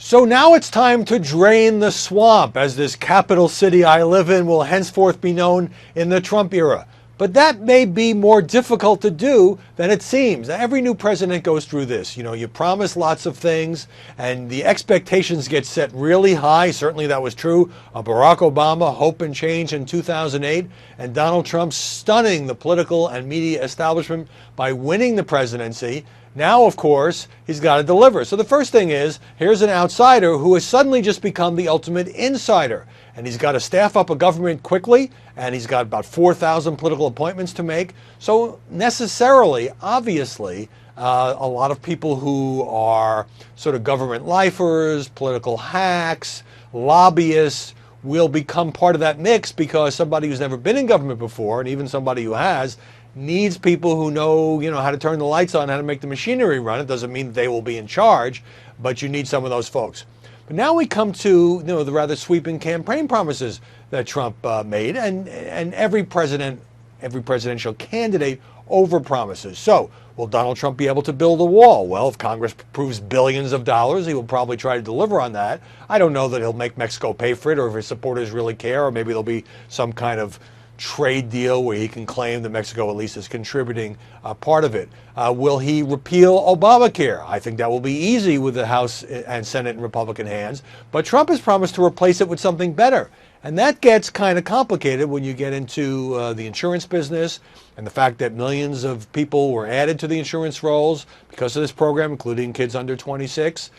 So now it's time to drain the swamp, as this capital city I live in will henceforth be known in the Trump era. But that may be more difficult to do than it seems. Every new president goes through this. You know, you promise lots of things and the expectations get set really high. Certainly that was true of Barack Obama, hope and change in 2008, and Donald Trump stunning the political and media establishment by winning the presidency. Now, of course, he's got to deliver. So the first thing is, here's an outsider who has suddenly just become the ultimate insider. And he's got to staff up a government quickly, and he's got about 4,000 political appointments to make. So necessarily, obviously, a lot of people who are sort of government lifers, political hacks, lobbyists, will become part of that mix, because somebody who's never been in government before, and even somebody who has, needs people who know, how to turn the lights on, how to make the machinery run. It doesn't mean they will be in charge, but you need some of those folks. But now we come to the rather sweeping campaign promises that Trump made, and every presidential candidate overpromises. So will Donald Trump be able to build a wall? Well, if Congress approves billions of dollars, he will probably try to deliver on that. I don't know that he'll make Mexico pay for it, or if his supporters really care, or maybe there'll be some kind of trade deal where he can claim that Mexico at least is contributing part of it. Will he repeal Obamacare? I think that will be easy with the House and Senate in Republican hands, but Trump has promised to replace it with something better. And that gets kind of complicated when you get into the insurance business and the fact that millions of people were added to the insurance rolls because of this program, including kids under 26.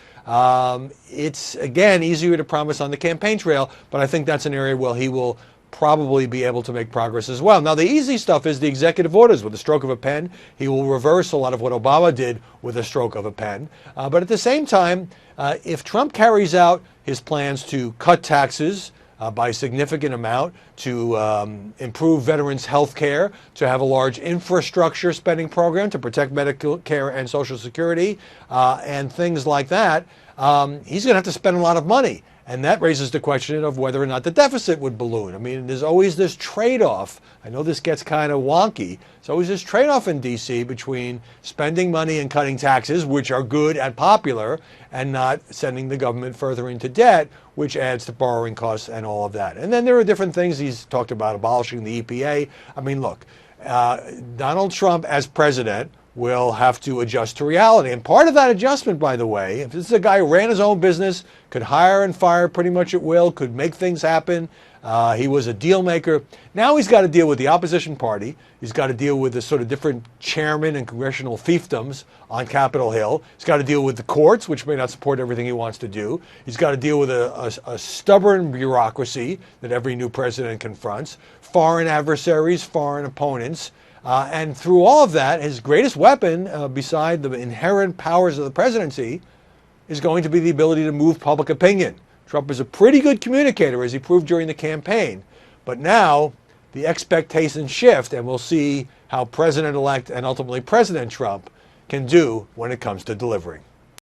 It's, again, easier to promise on the campaign trail, but I think that's an area where he will probably be able to make progress as well. Now, the easy stuff is the executive orders. With the stroke of a pen, he will reverse a lot of what Obama did with a stroke of a pen. But at the same time, if Trump carries out his plans to cut taxes by a significant amount, to improve veterans' health care, to have a large infrastructure spending program to protect medical care and Social Security, and things like that, he's going to have to spend a lot of money. And that raises the question of whether or not the deficit would balloon. I mean, there's always this trade-off. I know this gets kind of wonky. There's always this trade-off in D.C. between spending money and cutting taxes, which are good and popular, and not sending the government further into debt, which adds to borrowing costs and all of that. And then there are different things. He's talked about abolishing the EPA. I mean, look, Donald Trump as president will have to adjust to reality. And part of that adjustment, by the way, if this is a guy who ran his own business, could hire and fire pretty much at will, could make things happen, he was a deal maker. Now he's got to deal with the opposition party. He's got to deal with the sort of different chairmen and congressional fiefdoms on Capitol Hill. He's got to deal with the courts, which may not support everything he wants to do. He's got to deal with a stubborn bureaucracy that every new president confronts, foreign adversaries, foreign opponents. And through all of that, his greatest weapon, beside the inherent powers of the presidency, is going to be the ability to move public opinion. Trump is a pretty good communicator, as he proved during the campaign. But now the expectations shift, and we'll see how President-elect and ultimately President Trump can do when it comes to delivering.